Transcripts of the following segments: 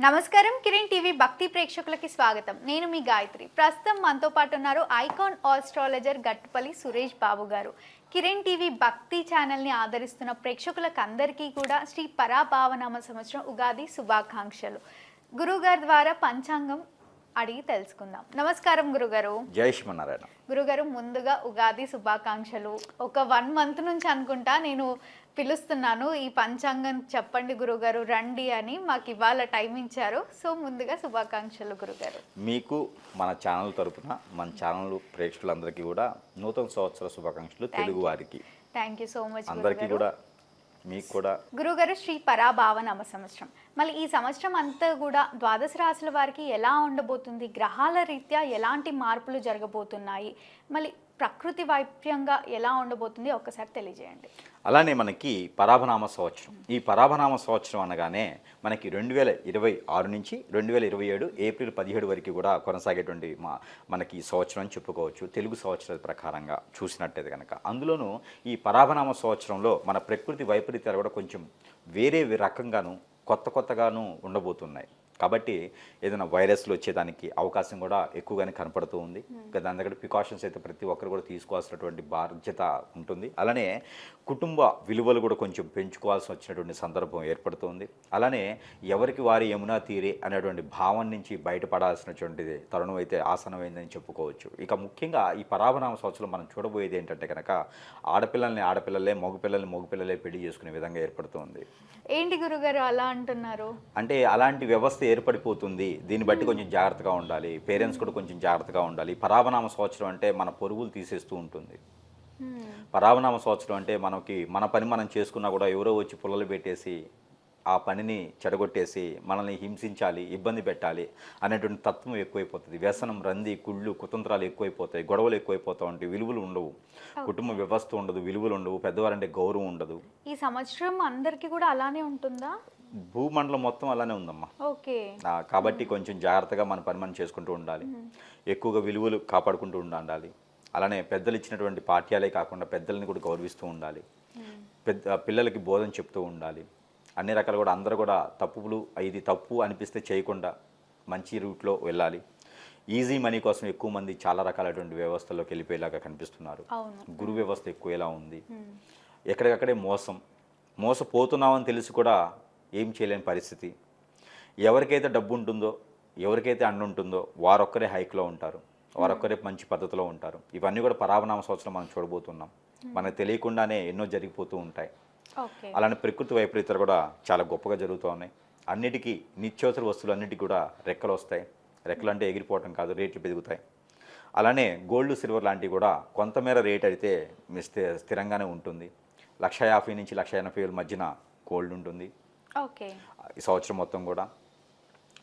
నమస్కారం కిరణ్ టీవీ భక్తి ప్రేక్షకులకి స్వాగతం. నేను మీ గాయత్రి. ప్రస్తుతం మనతో పాటు ఉన్నారు ఐకాన్ ఆస్ట్రాలజర్ గట్టుపల్లి సురేష్ బాబు గారు. కిరణ్ టీవీ భక్తి ఛానల్ని ఆదరిస్తున్న ప్రేక్షకులకు అందరికీ కూడా శ్రీ పరాభావనామ సంవత్సరం ఉగాది శుభాకాంక్షలు. గురుగారి ద్వారా పంచాంగం అడిగి తెలుసుకుందాం. నమస్కారం గురుగారు. జై శ్రీమన్నారాయణ. గురుగారు, ముందుగా ఉగాది శుభాకాంక్షలు. ఒక 1 month నుంచి అనుకుంటా నేను పిలుస్తున్నాను, ఈ పంచాంగం చెప్పండి గురుగారు రండి అని. మాకు ఇవాళ టైం ఇచ్చారు. సో ముందుగా శుభాకాంక్షలు గురుగారు. మీకు మన ఛానల్ తరపున మన ఛానల్ ప్రేక్షకులందరికీ కూడా నూతన సంవత్సర శుభాకాంక్షలు. తెలుగు వారికి థ్యాంక్ యూ సో మచ్ అందరికీ కూడా, మీకు కూడా. గురుగారు, శ్రీ పరాభావనామ సంవత్సరం, మళ్ళీ ఈ సంవత్సరం అంతా కూడా ద్వాదశ రాశుల వారికి ఎలా ఉండబోతుంది? గ్రహాల రీత్యా ఎలాంటి మార్పులు జరగబోతున్నాయి? మళ్ళీ ప్రకృతి వైప్యంగా ఎలా ఉండబోతుంది ఒక్కసారి తెలియజేయండి. అలానే మనకి పరాభనామ సంవత్సరం, ఈ పరాభనామ సంవత్సరం అనగానే మనకి 2026 నుంచి 2027 ఏప్రిల్ 17 వరకు కూడా కొనసాగేటువంటి మనకి సంవత్సరం అని చెప్పుకోవచ్చు, తెలుగు సంవత్సరాల ప్రకారంగా చూసినట్టయితే కనుక. అందులోనూ ఈ పరాభనామ సంవత్సరంలో మన ప్రకృతి వైపరీత్యాలు కూడా కొంచెం వేరే రకంగాను కొత్తగాను ఉండబోతున్నాయి. కాబట్టి ఏదైనా వైరస్లు వచ్చేదానికి అవకాశం కూడా ఎక్కువగానే కనపడుతూ ఉంది. దాని దగ్గర ప్రికాషన్స్ అయితే ప్రతి ఒక్కరు కూడా తీసుకోవాల్సినటువంటి బాధ్యత ఉంటుంది. అలానే కుటుంబ విలువలు కూడా కొంచెం పెంచుకోవాల్సి వచ్చినటువంటి సందర్భం ఏర్పడుతుంది. అలానే ఎవరికి వారి యమునా తీరే అనేటువంటి భావం నుంచి బయటపడాల్సినటువంటిది తరుణం అయితే ఆసనమైందని చెప్పుకోవచ్చు. ఇక ముఖ్యంగా ఈ పరాభనామ సంవత్సరం మనం చూడబోయేది ఏంటంటే కనుక ఆడపిల్లల్ని ఆడపిల్లలే, మగపిల్లలే పెళ్లి చేసుకునే విధంగా ఏర్పడుతుంది. ఏంటి గురుగారు అలా అంటున్నారు? అంటే అలాంటి వ్యవస్థ ఏర్పడిపోతుంది. దీన్ని బట్టి కొంచెం జాగ్రత్తగా ఉండాలి, పేరెంట్స్ కూడా కొంచెం జాగ్రత్తగా ఉండాలి. పరాభనామ సంవత్సరం అంటే మన పొరుగులు తీసేస్తూ ఉంటుంది. పరాభనామ సంవత్సరం అంటే మన పని మనం చేసుకున్నా కూడా ఎవరో వచ్చి పుల్లలు పెట్టేసి ఆ పనిని చెడగొట్టేసి మనల్ని హింసించాలి, ఇబ్బంది పెట్టాలి అనేటువంటి తత్వం ఎక్కువైపోతుంది. వ్యసనం, రంది, కుళ్ళు, కుతంత్రాలు ఎక్కువైపోతాయి, గొడవలు ఎక్కువైపోతూ ఉంటాయి, విలువలు ఉండవు, కుటుంబ వ్యవస్థ ఉండదు, విలువలు ఉండవు, పెద్దవారంటే గౌరవం ఉండదు. ఈ సంవత్సరం అందరికీ కూడా అలానే ఉంటుందా? భూమండలం మొత్తం అలానే ఉందమ్మా. ఓకే. కాబట్టి కొంచెం జాగ్రత్తగా మన పని మనం చేసుకుంటూ ఉండాలి, ఎక్కువగా విలువలు కాపాడుకుంటూ ఉండాలి. అలానే పెద్దలు ఇచ్చినటువంటి పాఠ్యాలే కాకుండా పెద్దల్ని కూడా గౌరవిస్తూ ఉండాలి, పిల్లలకి బోధన చెప్తూ ఉండాలి. అన్ని రకాలు కూడా అందరూ కూడా తప్పులు, ఇది తప్పు అనిపిస్తే చేయకుండా మంచి రూట్లో వెళ్ళాలి. ఈజీ మనీ కోసం ఎక్కువ మంది చాలా రకాలైనటువంటి వ్యవస్థల్లోకి వెళ్ళిపోయేలాగా కనిపిస్తున్నారు. గురు వ్యవస్థ ఎక్కువ ఎలా ఉంది, ఎక్కడికక్కడే మోసపోతున్నామని తెలిసి కూడా ఏం చేయలేని పరిస్థితి. ఎవరికైతే డబ్బు ఉంటుందో, ఎవరికైతే అండ ఉంటుందో వారొక్కరే హైక్లో ఉంటారు, వారొక్కరే మంచి పద్ధతిలో ఉంటారు. ఇవన్నీ కూడా పరాభనామ సంవత్సరం మనం చూడబోతున్నాం. మనకు తెలియకుండానే ఎన్నో జరిగిపోతూ ఉంటాయి. అలానే ప్రకృతి వైపరీత్యాలు కూడా చాలా గొప్పగా జరుగుతూ ఉన్నాయి. అన్నిటికీ నిత్యావసర వస్తువులు అన్నిటికీ కూడా రెక్కలు వస్తాయి. రెక్కలు అంటే ఎగిరిపోవటం కాదు, రేట్లు పెరుగుతాయి. అలానే గోల్డ్, సిల్వర్ లాంటివి కూడా కొంతమేర రేట్ అయితే స్థిరంగానే ఉంటుంది. 1,50,000 నుంచి 1,80,000 మధ్యన గోల్డ్ ఉంటుంది ఈ సంవత్సరం మొత్తం కూడా.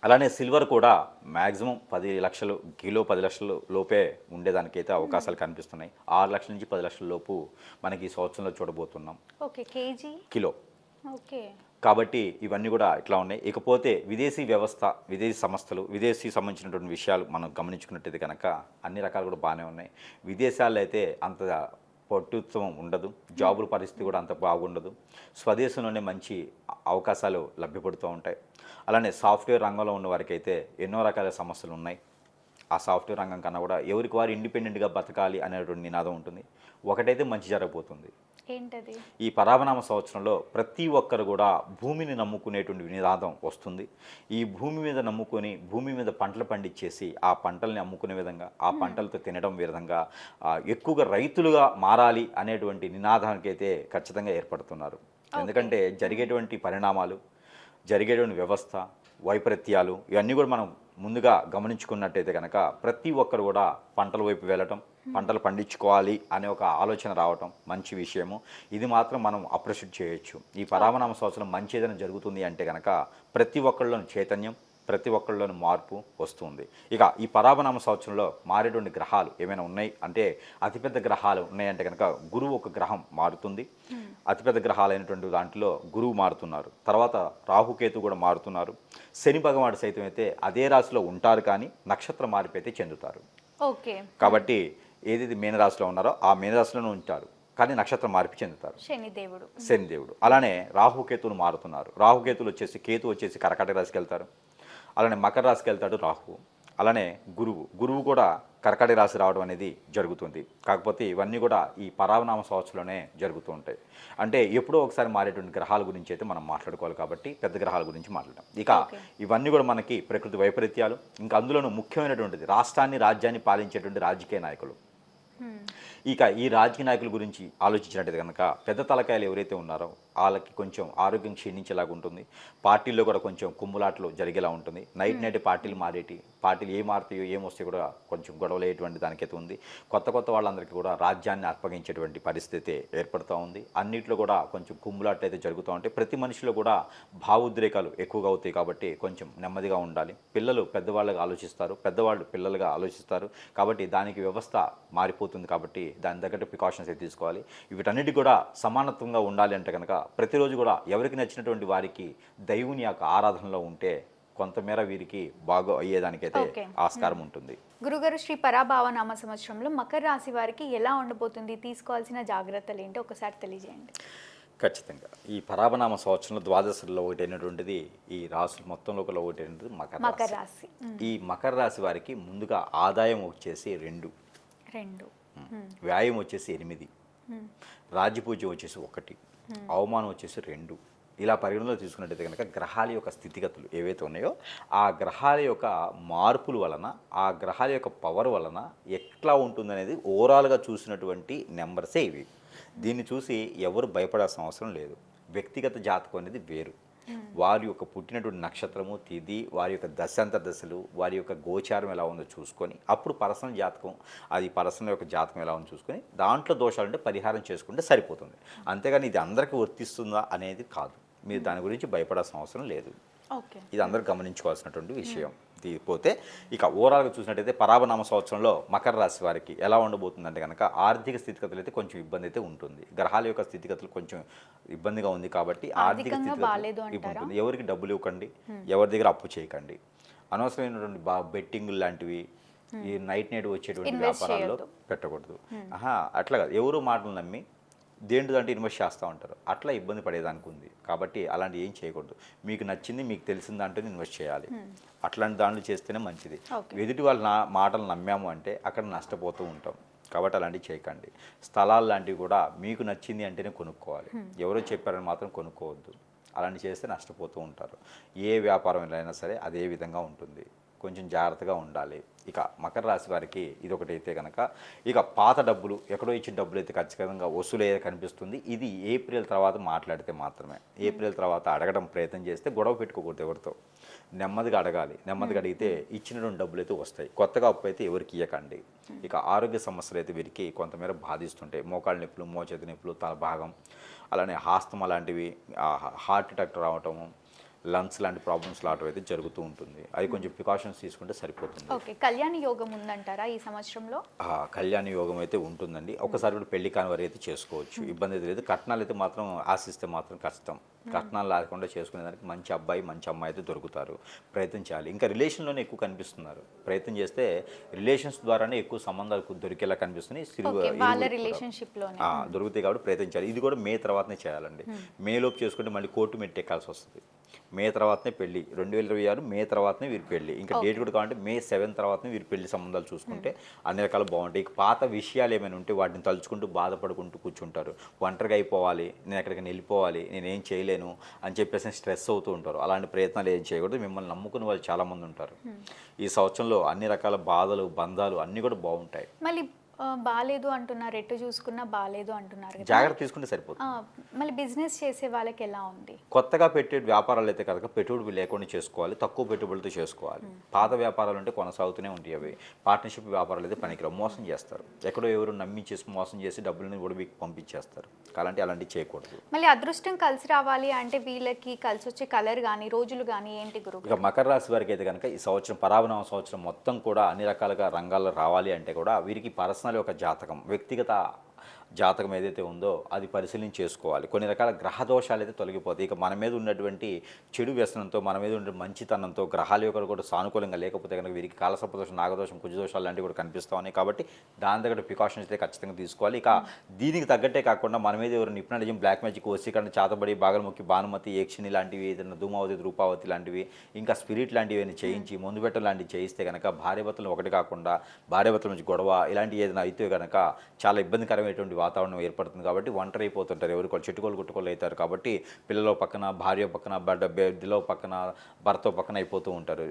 అలానే సిల్వర్ కూడా మ్యాక్సిమం 10 లక్షలు, కిలో 10 లక్షల లోపే ఉండేదానికైతే అవకాశాలు కనిపిస్తున్నాయి. 6 లక్షల నుంచి 10 లక్షల లోపు మనకి ఈ సంవత్సరంలో చూడబోతున్నాం కిలో. కాబట్టి ఇవన్నీ కూడా ఇట్లా ఉన్నాయి. ఇకపోతే విదేశీ వ్యవస్థ, విదేశీ సంస్థలు, విదేశీ సంబంధించినటువంటి విషయాలు మనం గమనించుకున్నట్టయితే కనుక అన్ని రకాలు కూడా బాగానే ఉన్నాయి. విదేశాల్లో అయితే అంత పట్టుత్వం ఉండదు, జాబుల పరిస్థితి కూడా అంత బాగుండదు. స్వదేశంలోనే మంచి అవకాశాలు లభ్యపడుతూ ఉంటాయి. అలానే సాఫ్ట్వేర్ రంగంలో ఉన్న వారికి అయితే ఎన్నో రకాల సమస్యలు ఉన్నాయి. ఆ సాఫ్ట్వేర్ రంగం కన్నా కూడా ఎవరికి వారు ఇండిపెండెంట్గా బతకాలి అనేటువంటి నినాదం ఉంటుంది. ఒకటైతే మంచి జరగబోతుంది. ఏంటది? ఈ పరాభనామ సంవత్సరంలో ప్రతి ఒక్కరు కూడా భూమిని నమ్ముకునేటువంటి నినాదం వస్తుంది. ఈ భూమి మీద నమ్ముకొని భూమి మీద పంటలు పండించేసి ఆ పంటల్ని అమ్ముకునే విధంగా, ఆ పంటలతో తినడం విధంగా ఎక్కువగా రైతులుగా మారాలి అనేటువంటి నినాదానికి అయితే ఖచ్చితంగా ఏర్పడుతున్నారు. ఎందుకంటే జరిగేటువంటి పరిణామాలు, జరిగేటువంటి వ్యవస్థ, వైపరీత్యాలు ఇవన్నీ కూడా మనం ముందుగా గమనించుకున్నట్టయితే కనుక ప్రతి ఒక్కరు కూడా పంటల వైపు వెళ్ళటం, పంటలు పండించుకోవాలి అనే ఒక ఆలోచన రావటం మంచి విషయము. ఇది మాత్రం మనం అప్రిషియేట్ చేయొచ్చు. ఈ పరాభనామ సంవత్సరం మంచి ఏదైనా జరుగుతుంది అంటే కనుక ప్రతి ఒక్కళ్ళలోని చైతన్యం, ప్రతి ఒక్కళ్ళలోని మార్పు వస్తుంది. ఇక ఈ పరాభనామ సంవత్సరంలో మారేటువంటి గ్రహాలు ఏమైనా ఉన్నాయి అంటే అతిపెద్ద గ్రహాలు ఉన్నాయంటే కనుక గురువు ఒక గ్రహం మారుతుంది. అతిపెద్ద గ్రహాలైనటువంటి దాంట్లో గురువు మారుతున్నారు. తర్వాత రాహుకేతు కూడా మారుతున్నారు. శని భగవానుడు సైతం అయితే అదే రాశిలో ఉంటారు, కానీ నక్షత్ర మార్పు అయితే చెందుతారు. కాబట్టి ఏదైతే మీనరాశిలో ఉన్నారో ఆ మీనరాశిలోనే ఉంటారు, కానీ నక్షత్ర మార్పు చెందుతారు. శనిదేవుడు. అలానే రాహుకేతులు మారుతున్నారు. రాహుకేతులు వచ్చేసి, కేతు వచ్చేసి కర్కాటక రాశికి వెళ్తారు. అలానే మకర రాశికి వెళ్తాడు రాహు. అలానే గురువు కూడా కర్కాటక రాశి రావడం అనేది జరుగుతుంది. కాకపోతే ఇవన్నీ కూడా ఈ పరావనామ సంవత్సరంలోనే జరుగుతూ ఉంటాయి. అంటే ఎప్పుడో ఒకసారి మారేటువంటి గ్రహాల గురించి అయితే మనం మాట్లాడుకోవాలి కాబట్టి పెద్ద గ్రహాల గురించి మాట్లాడడం. ఇక ఇవన్నీ కూడా మనకి ప్రకృతి వైపరీత్యాలు, ఇంకా అందులోనూ ముఖ్యమైనటువంటిది రాజ్యాన్ని పాలించేటువంటి రాజకీయ నాయకులు. ఇక ఈ రాజకీయ నాయకుల గురించి ఆలోచించినట్టయితే కనుక పెద్ద తలకాయలు ఎవరైతే ఉన్నారో వాళ్ళకి కొంచెం ఆరోగ్యం క్షీణించేలాగా ఉంటుంది. పార్టీల్లో కూడా కొంచెం కుమ్ములాట్లు జరిగేలా ఉంటుంది. నైట్ పార్టీలు పార్టీలు ఏం మారుతాయో ఏమొస్తే కూడా కొంచెం గొడవలయ్యేటువంటి దానికైతే ఉంది. కొత్త వాళ్ళందరికీ కూడా రాజ్యాన్ని అప్పగించేటువంటి పరిస్థితి ఏర్పడుతూ ఉంది. అన్నింటిలో కూడా కొంచెం కుమ్ములాట్లు అయితే జరుగుతూ ఉంటాయి. ప్రతి మనిషిలో కూడా భావోద్రేకాలు ఎక్కువగా అవుతాయి కాబట్టి కొంచెం నెమ్మదిగా ఉండాలి. పిల్లలు పెద్దవాళ్ళగా ఆలోచిస్తారు, పెద్దవాళ్ళు పిల్లలుగా ఆలోచిస్తారు. కాబట్టి దానికి వ్యవస్థ మారిపోతుంది. కాబట్టి దాని తగ్గట్టు ప్రికాషన్స్ అయితే తీసుకోవాలి. వీటన్నిటి కూడా సమానత్వంగా ఉండాలి అంటే కనుక ప్రతిరోజు కూడా ఎవరికి నచ్చినటువంటి వారికి దైవుని యొక్క ఆరాధనలో ఉంటే కొంతమేర వీరికి బాగా అయ్యేదానికైతే ఆస్కారం ఉంటుంది. గురుగారు, శ్రీ పరాభావనామ సంవత్సరంలో మకర రాశి వారికి ఎలా ఉండబోతుంది, తీసుకోవాల్సిన జాగ్రత్తలు ఏంటో ఒకసారి తెలియజేయండి. ఖచ్చితంగా ఈ పరాభనామ సంవత్సరంలో ద్వాదశలో ఒకటైనటువంటిది, ఈ రాశుల మొత్తంలో ఒకటైనటువంటిది మకర రాశి. ఈ మకర రాశి వారికి ముందుగా ఆదాయం వచ్చేసి 2, వ్యాయం వచ్చేసి 8, రాజ్యపూజ్యం వచ్చేసి 1, అవమానం వచ్చేసి 2. ఇలా పరిగణలో తీసుకున్నట్టయితే కనుక గ్రహాల యొక్క స్థితిగతులు ఏవైతే ఉన్నాయో ఆ గ్రహాల యొక్క మార్పుల వలన, ఆ గ్రహాల యొక్క పవర్ వలన ఎట్లా ఉంటుందనేది ఓవరాల్గా చూసినటువంటి నెంబర్సే ఇవి. దీన్ని చూసి ఎవరు భయపడాల్సిన అవసరం లేదు. వ్యక్తిగత జాతకం అనేది వేరు. వారి యొక్క పుట్టినటువంటి నక్షత్రము, తిథి, వారి యొక్క దశలు, వారి యొక్క గోచారం ఎలా ఉందో చూసుకొని అప్పుడు పర్సనల్ జాతకం, అది పర్సనల్ యొక్క జాతకం ఎలా ఉందో చూసుకొని దాంట్లో దోషాలుంటే పరిహారం చేసుకుంటే సరిపోతుంది. అంతేగాని ఇది అందరికీ వర్తిస్తుందా అనేది కాదు. మీరు దాని గురించి భయపడాల్సిన అవసరం లేదు. ఇది అందరూ గమనించుకోవాల్సినటువంటి విషయం. పోతే ఇక ఓవరాల్గా చూసినట్టయితే పరాభనామ సంవత్సరంలో మకర రాశి వారికి ఎలా ఉండబోతుందంటే కనుక ఆర్థిక స్థితిగతులు అయితే కొంచెం ఇబ్బంది అయితే ఉంటుంది. గ్రహాల యొక్క స్థితిగతులు కొంచెం ఇబ్బందిగా ఉంది కాబట్టి ఆర్థిక స్థితిగతులు ఇబ్బంది. ఎవరికి డబ్బులు ఇవ్వకండి, ఎవరి దగ్గర అప్పు చేయకండి. అనవసరమైనటువంటి బెట్టింగ్ లాంటివి, ఈ నైట్ వచ్చేటువంటి వ్యాపారాల్లో పెట్టకూడదు. అట్లా కాదు, ఎవరు మాటలు నమ్మి దేంట్లో ఇన్వెస్ట్ చేస్తూ ఉంటారు. అట్లా ఇబ్బంది పడేదానికి ఉంది. కాబట్టి అలాంటి ఏం చేయకూడదు. మీకు నచ్చింది, మీకు తెలిసిన దాంట్లో ఇన్వెస్ట్ చేయాలి. అట్లాంటి దాంట్లో చేస్తేనే మంచిది. ఎదుటి వాళ్ళ మాటలు నమ్మాము అంటే అక్కడ నష్టపోతూ ఉంటాం. కాబట్టి అలాంటివి చేయకండి. స్థలాలు లాంటివి కూడా మీకు నచ్చింది అంటేనే కొనుక్కోవాలి. ఎవరో చెప్పారని మాత్రం కొనుక్కోవద్దు. అలాంటివి చేస్తే నష్టపోతూ ఉంటారు. ఏ వ్యాపారం అయినా సరే అదే విధంగా ఉంటుంది. కొంచెం జాగ్రత్తగా ఉండాలి. ఇక మకర రాశి వారికి ఇదొకటైతే కనుక ఇక పాత డబ్బులు, ఎక్కడో ఇచ్చిన డబ్బులు అయితే ఖచ్చితంగా వసూలయ్యే కనిపిస్తుంది. ఇది ఏప్రిల్ తర్వాత మాట్లాడితే మాత్రమే. ఏప్రిల్ తర్వాత అడగడం ప్రయత్నం చేస్తే గొడవ పెట్టుకోకూడదు ఎవరితో. నెమ్మదిగా అడగాలి. నెమ్మదిగా అడిగితే ఇచ్చినటువంటి డబ్బులు అయితే వస్తాయి. కొత్తగా అప్పు అయితే ఎవరికి ఇవ్వకండి. ఇక ఆరోగ్య సమస్యలు అయితే వీరికి కొంతమేర బాధిస్తుంటాయి. మోకాళ్ళ నొప్పులు, మోచేతి నొప్పులు, తల భాగం, అలానే ఆస్తమా లాంటివి, హార్ట్ అటాక్ రావటము, లంగ్స్ లాంటి ప్రాబ్లమ్స్ లాంటివి అయితే జరుగుతూ ఉంటుంది. అది కొంచెం ప్రికాషన్స్ తీసుకుంటే సరిపోతుంది. ఓకే, కళ్యాణ యోగం ఉందంటారా ఈ సంవత్సరంలో? కళ్యాణ యోగం అయితే ఉంటుందండి. ఒకసారి కూడా పెళ్లి కాని వారు అయితే చేసుకోవచ్చు, ఇబ్బంది అయితే లేదు. కట్నాలు అయితే మాత్రం ఆశిస్తే మాత్రం కష్టం. కట్నాలు లేకుండా చేసుకునేదానికి మంచి అబ్బాయి, మంచి అమ్మాయి అయితే దొరుకుతారు. ప్రయత్నం చేయాలి. ఇంకా రిలేషన్లోనే ఎక్కువ కనిపిస్తున్నారు. ప్రయత్నం చేస్తే రిలేషన్స్ ద్వారానే ఎక్కువ సంబంధాలు దొరికేలా కనిపిస్తున్నాయి. దొరుకుతాయి కాబట్టి ప్రయత్నం చేయాలి. ఇది కూడా మే తర్వాతనే చేయాలండి. మే లోపు చేసుకుంటే మళ్ళీ కోర్టు మెట్టు ఎక్కాల్సి వస్తుంది. మే తర్వాతనే పెళ్లి. 2026 మే తర్వాతనే వీరి పెళ్లి. ఇంకా డేట్ కూడా కావాలంటే May 7 తర్వాతనే వీరి పెళ్లి సంబంధాలు చూసుకుంటే అన్ని రకాలు బాగుంటాయి. ఇక పాత విషయాలు ఏమైనా ఉంటే వాటిని తలుచుకుంటూ బాధపడుకుంటూ కూర్చుంటారు. ఒంటరిగా అయిపోవాలి, నేను ఎక్కడికైనా వెళ్ళిపోవాలి, నేనేం చేయలేను అని చెప్పేసి స్ట్రెస్ అవుతూ ఉంటారు. అలాంటి ప్రయత్నాలు ఏం చేయకూడదు. మిమ్మల్ని నమ్ముకునే వాళ్ళు చాలామంది ఉంటారు. ఈ సంవత్సరంలో అన్ని రకాల బాధలు, బంధాలు అన్నీ కూడా బాగుంటాయి. మళ్ళీ బాలేదు అంటున్నారు, ఎటు చూసుకున్నా బాలేదు అంటున్నారు. జాగ్రత్త తీసుకుంటే సరిపోతుంది. మళ్ళీ బిజినెస్ చేసే వాళ్ళకి ఎలా ఉంది? కొత్తగా పెట్టే వ్యాపారాలు అయితే కనుక పెట్టుబడి లేకుండా చేసుకోవాలి, తక్కువ పెట్టుబడితో చేసుకోవాలి. పాత వ్యాపారాలు అంటే కొనసాగుతూనే ఉంటాయి. అవి పార్ట్నర్షిప్ వ్యాపారాలు అయితే పనికిరావు, మోసం చేస్తారు. ఎక్కడో ఎవరు నమ్మించేసి మోసం చేసి డబ్బులని కూడా మీకు పంపించేస్తారు. అలాంటివి చేయకూడదు. మళ్ళీ అదృష్టం కలిసి రావాలి అంటే వీళ్ళకి కలిసి వచ్చే కలర్ కానీ రోజులు కానీ ఏంటి గురువు? ఇక మకర రాశి వారికి అయితే కనుక ఈ సంవత్సరం పరాభనామ సంవత్సరం మొత్తం కూడా అన్ని రకాలుగా రంగాల్లో రావాలి అంటే కూడా వీరికి పర్సనల్ ఒక జాతకం, వ్యక్తిగత జాతకం ఏదైతే ఉందో అది పరిశీలన చేసుకోవాలి. కొన్ని రకాల గ్రహ దోషాలు అయితే తొలగిపోతాయి. ఇక మన మీద ఉన్నటువంటి చెడు వ్యసనంతో, మన మీద ఉండే మంచితనంతో, గ్రహాల యొక్క కూడా సానుకూలంగా లేకపోతే కనుక వీరికి కాలసర్పదోషం, నాగదోషం, కుజదోషాలు లాంటివి కూడా కనిపిస్తూ ఉన్నాయి. కాబట్టి దాని దగ్గర ప్రికాషన్స్ అయితే ఖచ్చితంగా తీసుకోవాలి. ఇక దీనికి తగ్గట్టే కాకుండా మన మీద ఎవరు నిపుణులు బ్లాక్ మ్యాజిక్, వశీకరణ, చాతబడి, బాగలముఖి, భానుమతి, యక్షిణి లాంటివి, ఏదైనా ధూమావతి, రూపావతి లాంటివి, ఇంకా స్పిరిట్ లాంటివి ఏమైనా చేయించి, మందు పెట్ట లాంటివి చేయిస్తే కనుక భార్యాభర్తలు ఒకటి కాకుండా భార్యాభర్తల నుంచి గొడవ ఇలాంటివి ఏదైనా అయితే కనుక చాలా ఇబ్బందికరమైనటువంటి వాతావరణం ఏర్పడుతుంది. కాబట్టి ఒంటరి అయిపోతుంటారు, ఎవరు చెట్టుకోలు గుట్టుకోలు అవుతారు. కాబట్టి పిల్లల పక్కన, భార్య పక్కన, బిడ్డలో పక్కన, భర్త పక్కన అయిపోతూ ఉంటారు.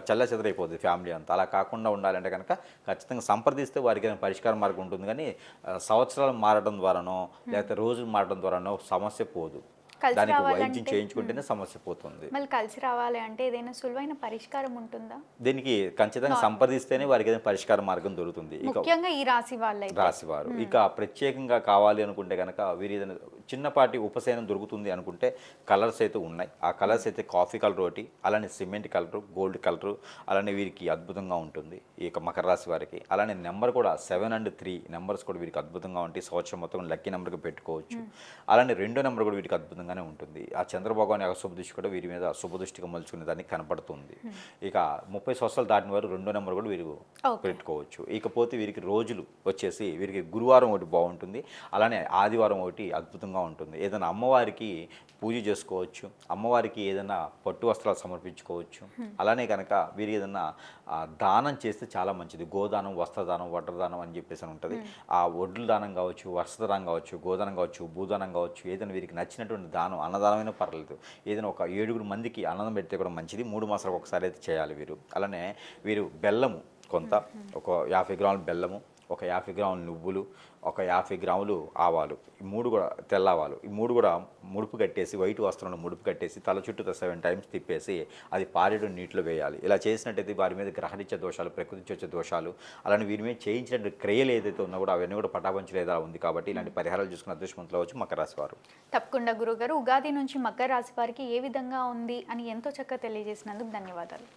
చల్ల చెదరైపోతుంది ఫ్యామిలీ అంతా. అలా కాకుండా ఉండాలంటే కనుక ఖచ్చితంగా సంప్రదిస్తే వారికి ఏదైనా పరిష్కార మార్గం ఉంటుంది. కానీ సంవత్సరాలు మారడం ద్వారానో లేకపోతే రోజులు మారడం ద్వారానో సమస్య పోదు. కలిసి దానికి వైద్యం రావాలంటే చేయించుకుంటేనే సమస్య పోతుంది. మళ్ళీ కలిసి రావాలి అంటే ఏదైనా సులువైన పరిష్కారం ఉంటుందా? దీనికి ఖచ్చితంగా సంప్రదిస్తేనే వారికి ఏదైనా పరిష్కార మార్గం దొరుకుతుంది. ఇక ముఖ్యంగా ఈ రాశి వాళ్ళైతే రాశివారు ఇక ప్రత్యేకంగా కావాలి అనుకుంటే కనుక వీరి ఏదైనా చిన్నపాటి ఉపశమనం దొరుకుతుంది అనుకుంటే కలర్స్ అయితే ఉన్నాయి. ఆ కలర్స్ అయితే కాఫీ కలర్ ఒకటి, అలానే సిమెంట్ కలరు, గోల్డ్ కలరు, అలానే వీరికి అద్భుతంగా ఉంటుంది. ఇక మకర రాశి వారికి అలానే నెంబర్ కూడా 7 and 3 నెంబర్స్ కూడా వీరికి అద్భుతంగా ఉంటాయి. సంవత్సరం మొత్తం లక్కీ నెంబర్కి పెట్టుకోవచ్చు. అలానే 2వ నెంబర్ కూడా వీరికి అద్భుతంగానే ఉంటుంది. ఆ చంద్రభగవాన్ యొక్క శుభదృష్టి కూడా వీరి మీద శుభదృష్టిగా మలుచుకునే దానికి కనపడుతుంది. ఇక 30 సంవత్సరాలు దాటిన వారు 2వ నెంబర్ కూడా వీరు పెట్టుకోవచ్చు. ఇకపోతే వీరికి రోజులు వచ్చేసి వీరికి గురువారం ఒకటి బాగుంటుంది, అలానే ఆదివారం ఒకటి అద్భుతంగా ఉంటుంది. ఏదైనా అమ్మవారికి పూజ చేసుకోవచ్చు, అమ్మవారికి ఏదైనా పట్టు వస్త్రాలు సమర్పించుకోవచ్చు. అలానే కనుక వీరు ఏదైనా దానం చేస్తే చాలా మంచిది. గోదానం, వస్త్రదానం, వడ్రదానం అని చెప్పేసి అని ఉంటుంది. ఆ వడ్ల దానం కావచ్చు, వస్త్రదానం కావచ్చు, గోదానం కావచ్చు, భూదానం కావచ్చు, ఏదైనా వీరికి నచ్చినటువంటి దానం, అన్నదానమైనా పర్లేదు. ఏదైనా ఒక 7 మందికి అన్నదం పెడితే కూడా మంచిది. 3 మాసాలకు ఒకసారి అయితే చేయాలి వీరు. అలానే వీరు బెల్లము కొంత, ఒక 50 గ్రాముల బెల్లము, ఒక 50 గ్రాముల నువ్వులు, ఒక 50 గ్రాములు ఆవాలు, ఈ 3 కూడా తెల్లవాలు, ఈ 3 కూడా ముడుపు కట్టేసి, వైట్ వస్త్రంలో ముడుపు కట్టేసి తల చుట్టూ 7 టైమ్స్ తిప్పేసి అది పారేడు నీటిలో వేయాలి. ఇలా చేసినట్టయితే వారి మీద గ్రహరీత్యా దోషాలు, ప్రకృతి నుంచి వచ్చే దోషాలు, అలానే వీరి మీద చేయించిన క్రియలు ఏదైతే ఉన్నా కూడా అవన్నీ కూడా పటాపంచలేదా ఉంది. కాబట్టి ఇలాంటి పరిహారాలు చూసుకున్న అదృష్టవంతులు అవ్వచ్చు మకర రాశి వారు. తప్పకుండా గురుగారు, ఉగాది నుంచి మకర రాశి వారికి ఏ విధంగా ఉంది అని ఎంతో చక్కగా తెలియజేసినందుకు ధన్యవాదాలు.